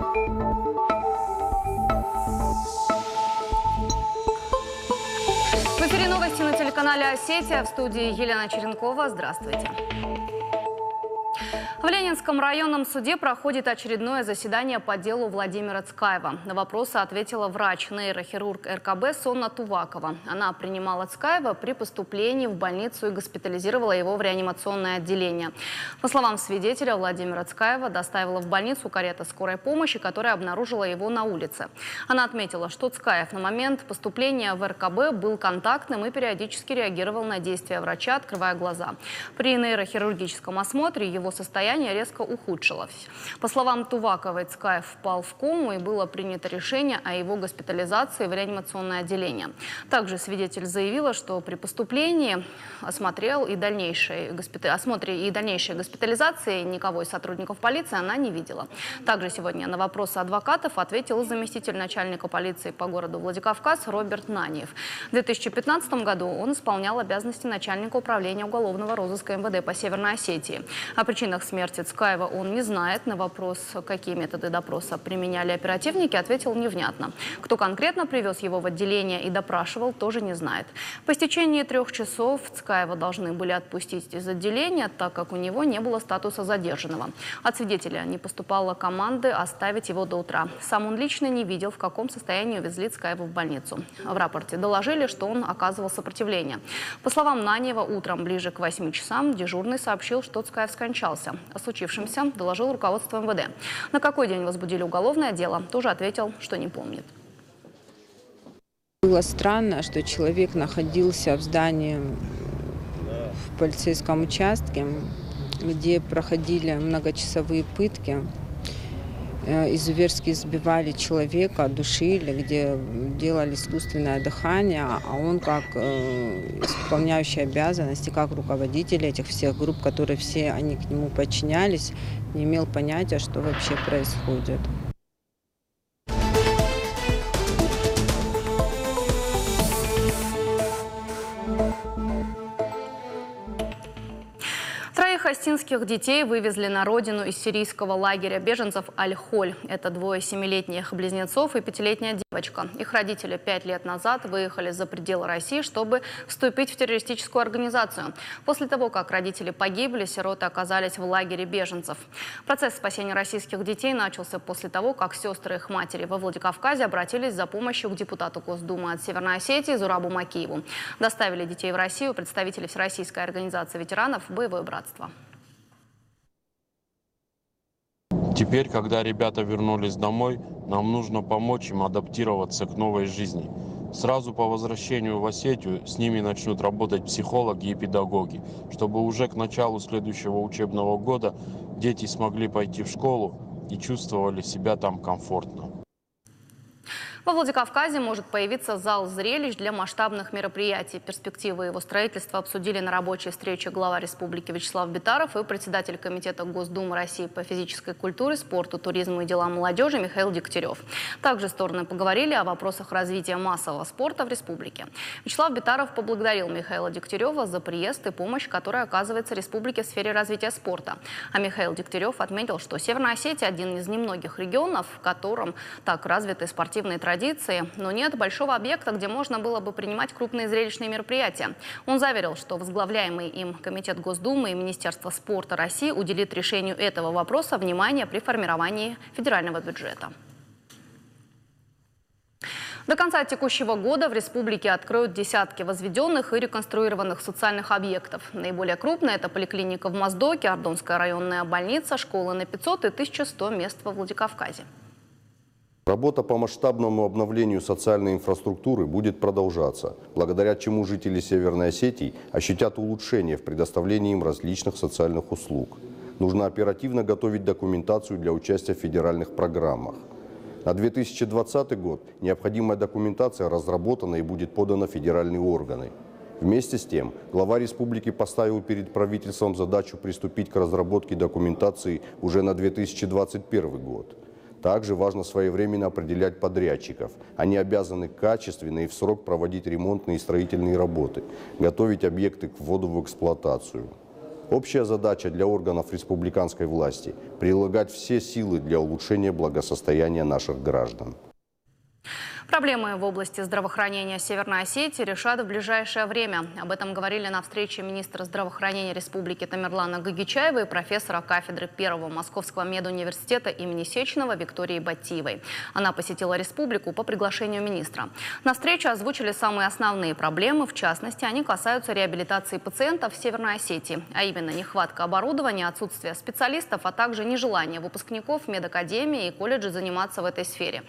В эфире новости на телеканале «Осетия». В студии Елена Черенкова. Здравствуйте. В Ленинском районном суде проходит очередное заседание по делу Владимира Цкаева. На вопросы ответила врач-нейрохирург РКБ Сонна Тувакова. Она принимала Цкаева при поступлении в больницу и госпитализировала его в реанимационное отделение. По словам свидетеля, Владимира Цкаева доставила в больницу карета скорой помощи, которая обнаружила его на улице. Она отметила, что Цкаев на момент поступления в РКБ был контактным и периодически реагировал на действия врача, открывая глаза. При нейрохирургическом осмотре его состояние резко ухудшилось. По словам Туваковой, Цкаев впал в кому и было принято решение о его госпитализации в реанимационное отделение. Также свидетель заявила, что при поступлении, осмотре и дальнейшей госпитализации никого из сотрудников полиции она не видела. Также сегодня на вопросы адвокатов ответил заместитель начальника полиции по городу Владикавказ Роберт Наниев. В 2015 году он исполнял обязанности начальника управления уголовного розыска МВД по Северной Осетии. О причинах смерти Цкаева он не знает. На вопрос, какие методы допроса применяли оперативники, ответил невнятно. Кто конкретно привез его в отделение и допрашивал, тоже не знает. По истечении 3 часов Цкаева должны были отпустить из отделения, так как у него не было статуса задержанного. От свидетеля не поступало команды оставить его до утра. Сам он лично не видел, в каком состоянии увезли Цкаева в больницу. В рапорте доложили, что он оказывал сопротивление. По словам Наниева, утром ближе к 8 часам дежурный сообщил, что Цкаев скончался. О случившемся доложил руководство МВД. На какой день возбудили уголовное дело, тоже ответил, что не помнит. Было странно, что человек находился в здании в полицейском участке, где проходили многочасовые пытки. Изуверски избивали человека, душили, где делали искусственное дыхание, а он как исполняющий обязанности, как руководитель этих всех групп, которые все они к нему подчинялись, не имел понятия, что вообще происходит. Остинских детей вывезли на родину из сирийского лагеря беженцев Аль-Холь. Это 2 7-летних близнецов и 5-летняя девочка. Их родители 5 лет назад выехали за пределы России, чтобы вступить в террористическую организацию. После того, как родители погибли, сироты оказались в лагере беженцев. Процесс спасения российских детей начался после того, как сестры их матери во Владикавказе обратились за помощью к депутату Госдумы от Северной Осетии Зурабу Макееву. Доставили детей в Россию представители Всероссийской организации ветеранов «Боевое братство». Теперь, когда ребята вернулись домой, нам нужно помочь им адаптироваться к новой жизни. Сразу по возвращению в Осетию с ними начнут работать психологи и педагоги, чтобы уже к началу следующего учебного года дети смогли пойти в школу и чувствовали себя там комфортно. Во Владикавказе может появиться зал зрелищ для масштабных мероприятий. Перспективы его строительства обсудили на рабочей встрече глава республики Вячеслав Битаров и председатель Комитета Госдумы России по физической культуре, спорту, туризму и делам молодежи Михаил Дегтярев. Также стороны поговорили о вопросах развития массового спорта в республике. Вячеслав Битаров поблагодарил Михаила Дегтярева за приезд и помощь, которая оказывается республике в сфере развития спорта. А Михаил Дегтярев отметил, что Северная Осетия – один из немногих регионов, в котором так развиты спортивные традиции, но нет большого объекта, где можно было бы принимать крупные зрелищные мероприятия. Он заверил, что возглавляемый им Комитет Госдумы и Министерство спорта России уделит решению этого вопроса внимание при формировании федерального бюджета. До конца текущего года в республике откроют десятки возведенных и реконструированных социальных объектов. Наиболее крупные – это поликлиника в Моздоке, Ардонская районная больница, школы на 500 и 1100 мест во Владикавказе. Работа по масштабному обновлению социальной инфраструктуры будет продолжаться, благодаря чему жители Северной Осетии ощутят улучшение в предоставлении им различных социальных услуг. Нужно оперативно готовить документацию для участия в федеральных программах. На 2020 год необходимая документация разработана и будет подана в федеральные органы. Вместе с тем, глава республики поставил перед правительством задачу приступить к разработке документации уже на 2021 год. Также важно своевременно определять подрядчиков. Они обязаны качественно и в срок проводить ремонтные и строительные работы, готовить объекты к вводу в эксплуатацию. Общая задача для органов республиканской власти – прилагать все силы для улучшения благосостояния наших граждан. Проблемы в области здравоохранения Северной Осетии решат в ближайшее время. Об этом говорили на встрече министра здравоохранения Республики Тамерлана Гагичаева и профессора кафедры Первого Московского медуниверситета имени Сеченова Виктории Батиевой. Она посетила республику по приглашению министра. На встрече озвучили самые основные проблемы. В частности, они касаются реабилитации пациентов в Северной Осетии, а именно нехватка оборудования, отсутствие специалистов, а также нежелание выпускников медакадемии и колледжей заниматься в этой сфере.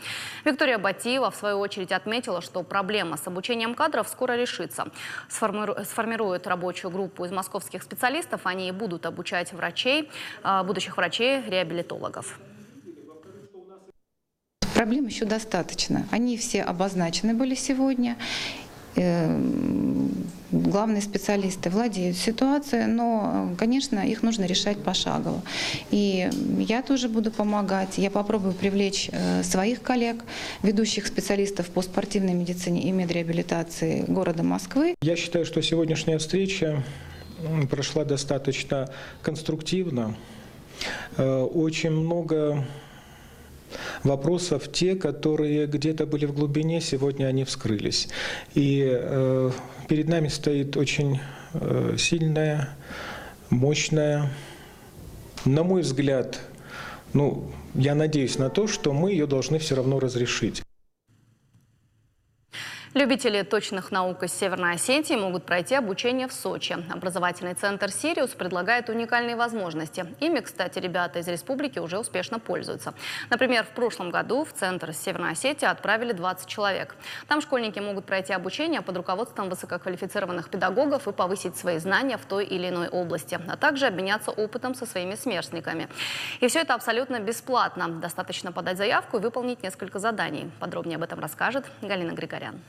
Виктория Батиева в свою очередь отметила, что проблема с обучением кадров скоро решится. Сформируют рабочую группу из московских специалистов. Они и будут обучать врачей, будущих врачей-реабилитологов. Проблем еще достаточно. Они все обозначены были сегодня. Главные специалисты владеют ситуацией, но, конечно, их нужно решать пошагово. И я тоже буду помогать. Я попробую привлечь своих коллег, ведущих специалистов по спортивной медицине и медреабилитации города Москвы. Я считаю, что сегодняшняя встреча прошла достаточно конструктивно. Очень много вопросов, те, которые где-то были в глубине, сегодня они вскрылись. И перед нами стоит очень сильная, мощная, на мой взгляд, я надеюсь на то, что мы ее должны все равно разрешить. Любители точных наук из Северной Осетии могут пройти обучение в Сочи. Образовательный центр «Сириус» предлагает уникальные возможности. Ими, кстати, ребята из республики уже успешно пользуются. Например, в прошлом году в центр Северной Осетии отправили 20 человек. Там школьники могут пройти обучение под руководством высококвалифицированных педагогов и повысить свои знания в той или иной области, а также обменяться опытом со своими сверстниками. И все это абсолютно бесплатно. Достаточно подать заявку и выполнить несколько заданий. Подробнее об этом расскажет Галина Григорян.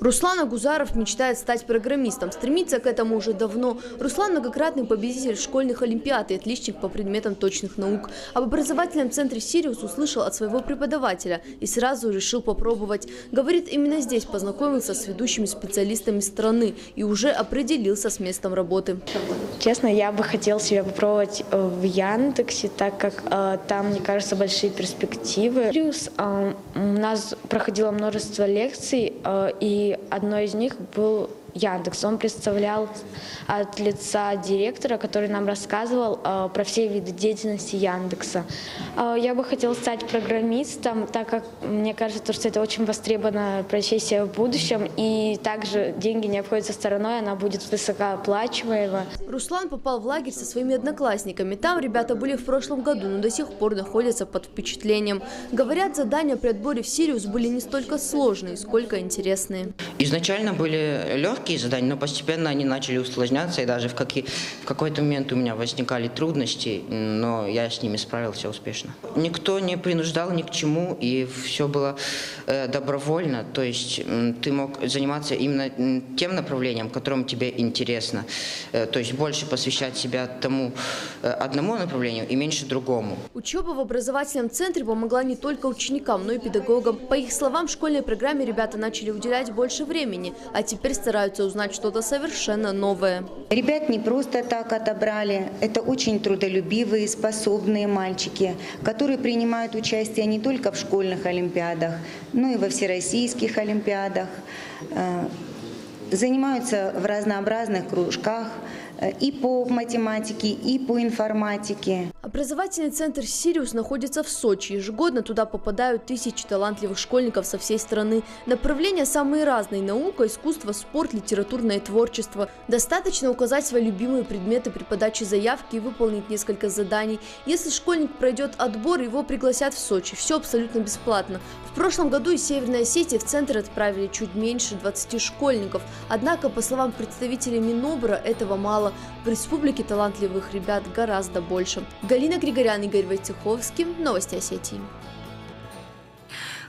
Руслан Агузаров мечтает стать программистом. Стремится к этому уже давно. Руслан – многократный победитель школьных олимпиад и отличник по предметам точных наук. Об образовательном центре «Сириус» услышал от своего преподавателя и сразу решил попробовать. Говорит, именно здесь познакомился с ведущими специалистами страны и уже определился с местом работы. Честно, я бы хотел себя попробовать в Яндексе, так как там, мне кажется, большие перспективы. У нас проходило множество лекций, и одной из них был Яндекс. Он представлял от лица директора, который нам рассказывал про все виды деятельности Яндекса. Я бы хотела стать программистом, так как мне кажется, что это очень востребованная профессия в будущем, и также деньги не обходятся стороной, она будет высокооплачиваема. Руслан попал в лагерь со своими одноклассниками. Там ребята были в прошлом году, но до сих пор находятся под впечатлением. Говорят, задания при отборе в «Сириус» были не столько сложные, сколько интересные. Изначально были легкие задания, но постепенно они начали усложняться, и даже в какой-то момент у меня возникали трудности, но я с ними справился успешно. Никто не принуждал ни к чему, и все было добровольно, то есть ты мог заниматься именно тем направлением, которым тебе интересно, то есть больше посвящать себя тому одному направлению и меньше другому. Учеба в образовательном центре помогла не только ученикам, но и педагогам. По их словам, в школьной программе ребята начали уделять больше времени, а теперь стараются узнать что-то совершенно новое. Ребят не просто так отобрали. Это очень трудолюбивые, способные мальчики, которые принимают участие не только в школьных олимпиадах, но и во всероссийских олимпиадах, занимаются в разнообразных кружках и по математике, и по информатике. Образовательный центр «Сириус» находится в Сочи. Ежегодно туда попадают тысячи талантливых школьников со всей страны. Направления самые разные – наука, искусство, спорт, литературное творчество. Достаточно указать свои любимые предметы при подаче заявки и выполнить несколько заданий. Если школьник пройдет отбор, его пригласят в Сочи. Все абсолютно бесплатно. В прошлом году из Северной Осетии в центр отправили чуть меньше 20 школьников. Однако, по словам представителей Минобра, этого мало. В республике талантливых ребят гораздо больше. Галина Григорян, Игорь Войцеховский. Новости Осетии.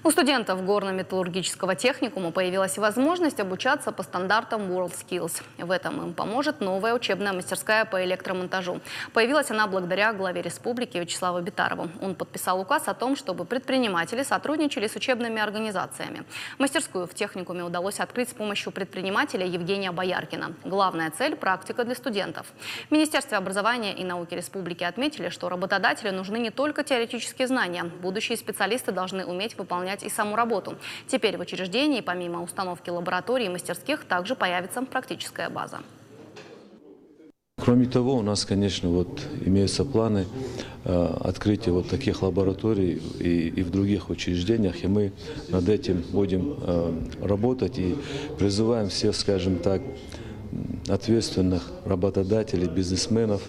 У студентов горно-металлургического техникума появилась возможность обучаться по стандартам WorldSkills. В этом им поможет новая учебная мастерская по электромонтажу. Появилась она благодаря главе республики Вячеславу Битарову. Он подписал указ о том, чтобы предприниматели сотрудничали с учебными организациями. Мастерскую в техникуме удалось открыть с помощью предпринимателя Евгения Бояркина. Главная цель – практика для студентов. В Министерстве образования и науки республики отметили, что работодателю нужны не только теоретические знания. Будущие специалисты должны уметь выполнять и саму работу. Теперь в учреждении, помимо установки лабораторий и мастерских, также появится практическая база. Кроме того, у нас, конечно, имеются планы открытия таких лабораторий и в других учреждениях, и мы над этим будем работать и призываем всех, скажем так, ответственных работодателей, бизнесменов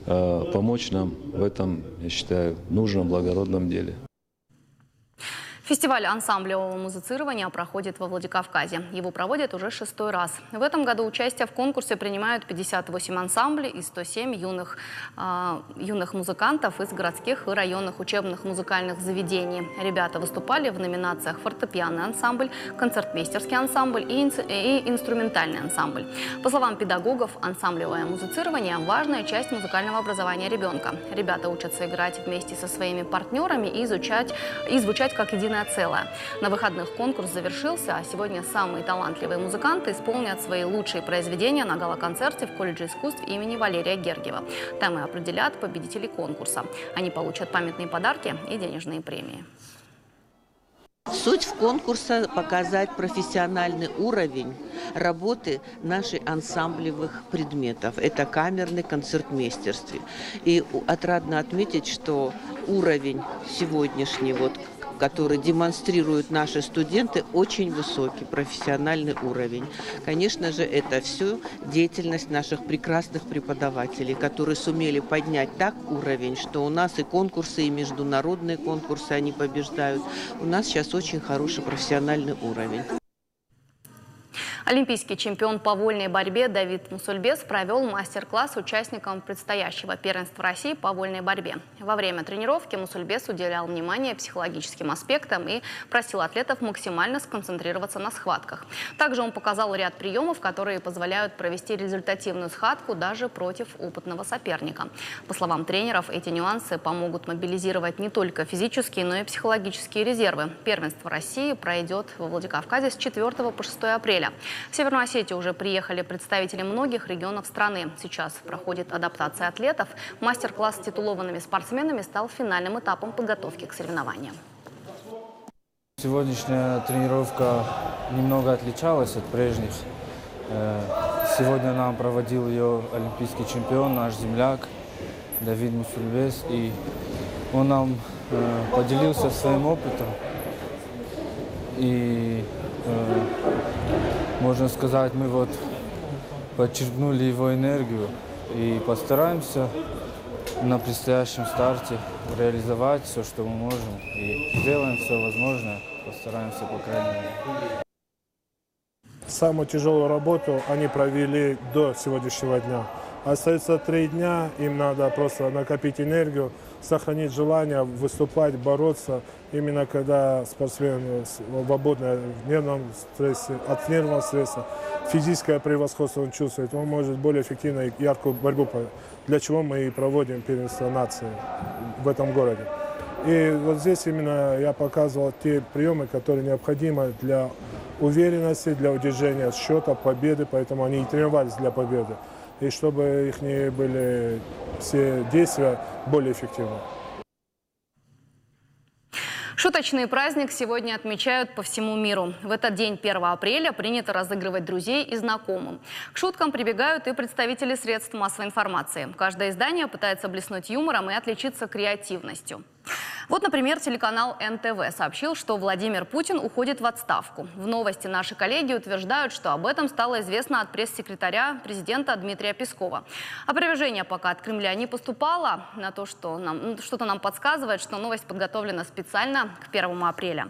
помочь нам в этом, я считаю, нужном, благородном деле. Фестиваль ансамблевого музицирования проходит во Владикавказе. Его проводят уже 6-й раз. В этом году участие в конкурсе принимают 58 ансамблей и 107 юных музыкантов из городских и районных учебных музыкальных заведений. Ребята выступали в номинациях «Фортепианный ансамбль», «Концертмейстерский ансамбль» и «Инструментальный ансамбль». По словам педагогов, ансамблевое музицирование – важная часть музыкального образования ребенка. Ребята учатся играть вместе со своими партнерами и звучать как единое целое. На выходных конкурс завершился, а сегодня самые талантливые музыканты исполнят свои лучшие произведения на гала-концерте в колледже искусств имени Валерия Гергиева. Там и определят победителей конкурса. Они получат памятные подарки и денежные премии. Суть в конкурсе – показать профессиональный уровень работы наших ансамблевых предметов. Это камерный концертмейстерство. И отрадно отметить, что уровень сегодняшний, который демонстрируют наши студенты, очень высокий, профессиональный уровень. Конечно же, это все деятельность наших прекрасных преподавателей, которые сумели поднять так уровень, что у нас и конкурсы, и международные конкурсы они побеждают. У нас сейчас очень хороший профессиональный уровень. Олимпийский чемпион по вольной борьбе Давид Мусульбес провел мастер-класс участникам предстоящего первенства России по вольной борьбе. Во время тренировки Мусульбес уделял внимание психологическим аспектам и просил атлетов максимально сконцентрироваться на схватках. Также он показал ряд приемов, которые позволяют провести результативную схватку даже против опытного соперника. По словам тренеров, эти нюансы помогут мобилизировать не только физические, но и психологические резервы. Первенство России пройдет во Владикавказе с 4 по 6 апреля. В Северную Осетию уже приехали представители многих регионов страны. Сейчас проходит адаптация атлетов. Мастер-класс с титулованными спортсменами стал финальным этапом подготовки к соревнованиям. Сегодняшняя тренировка немного отличалась от прежних. Сегодня нам проводил ее олимпийский чемпион, наш земляк Давид Мусульбес. И он нам поделился своим опытом. И можно сказать, мы подчеркнули его энергию и постараемся на предстоящем старте реализовать все, что мы можем. И сделаем все возможное, постараемся, по крайней мере. Самую тяжелую работу они провели до сегодняшнего дня. Остается 3 дня, им надо просто накопить энергию, сохранить желание выступать, бороться. Именно когда спортсмен свободный от нервного стресса, физическое превосходство он чувствует, он может более эффективно и яркую борьбу, для чего мы и проводим первенство нации в этом городе. И здесь именно я показывал те приемы, которые необходимы для уверенности, для удержания счета, победы, поэтому они и тренировались для победы. И чтобы их не были все действия более эффективны. Шуточный праздник сегодня отмечают по всему миру. В этот день, 1 апреля, принято разыгрывать друзей и знакомым. К шуткам прибегают и представители средств массовой информации. Каждое издание пытается блеснуть юмором и отличиться креативностью. Вот, например, телеканал НТВ сообщил, что Владимир Путин уходит в отставку. В новости наши коллеги утверждают, что об этом стало известно от пресс-секретаря президента Дмитрия Пескова. Опровержение пока от Кремля не поступало, на то, что что-то нам подсказывает, что новость подготовлена специально к 1 апреля.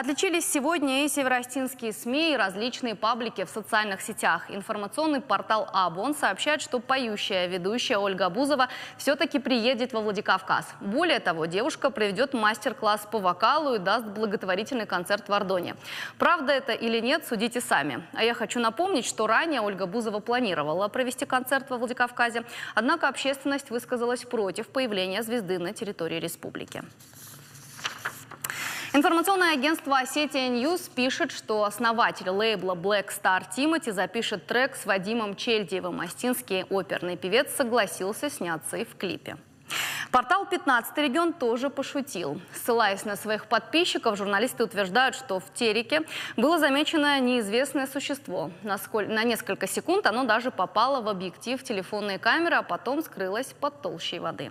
Отличились сегодня и североостинские СМИ, и различные паблики в социальных сетях. Информационный портал «Абон» сообщает, что поющая ведущая Ольга Бузова все-таки приедет во Владикавказ. Более того, девушка проведет мастер-класс по вокалу и даст благотворительный концерт в Ордоне. Правда это или нет, судите сами. А я хочу напомнить, что ранее Ольга Бузова планировала провести концерт во Владикавказе, однако общественность высказалась против появления звезды на территории республики. Информационное агентство Осетия Ньюс пишет, что основатель лейбла Black Star Тимати запишет трек с Вадимом Чельдиевым. Остинский оперный певец согласился сняться и в клипе. Портал «15 регион» тоже пошутил. Ссылаясь на своих подписчиков, журналисты утверждают, что в тереке было замечено неизвестное существо. На несколько секунд оно даже попало в объектив телефонной камеры, а потом скрылось под толщей воды.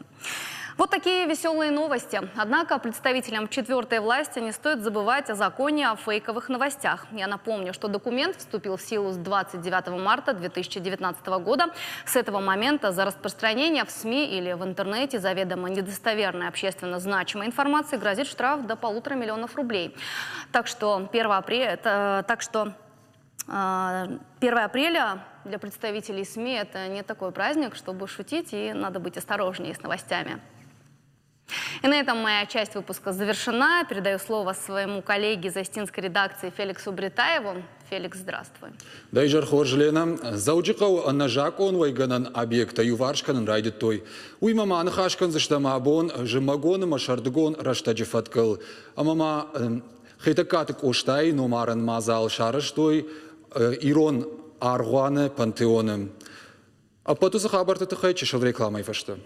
Вот такие веселые новости. Однако представителям четвертой власти не стоит забывать о законе о фейковых новостях. Я напомню, что документ вступил в силу с 29 марта 2019 года. С этого момента за распространение в СМИ или в интернете заведомо недостоверной общественно значимой информации грозит штраф до 1,5 миллиона рублей. Так что 1 апреля для представителей СМИ это не такой праздник, чтобы шутить, и надо быть осторожнее с новостями. И на этом моя часть выпуска завершена. Передаю слово своему коллеге из остинской редакции Феликсу Бритаеву. Феликс, здравствуй. Дайжар Хоржлена, заучикау нажакон вайганан объекта юваршкан райдит той. Уймама анхашкан заштамабон, жемагон, машардгон, раштаджифаткал. Амама хитакатык оштай, номаран мазал шараштой, ирон аргуане пантеоном. А потом захабар ты хай чешел рекламой фашта.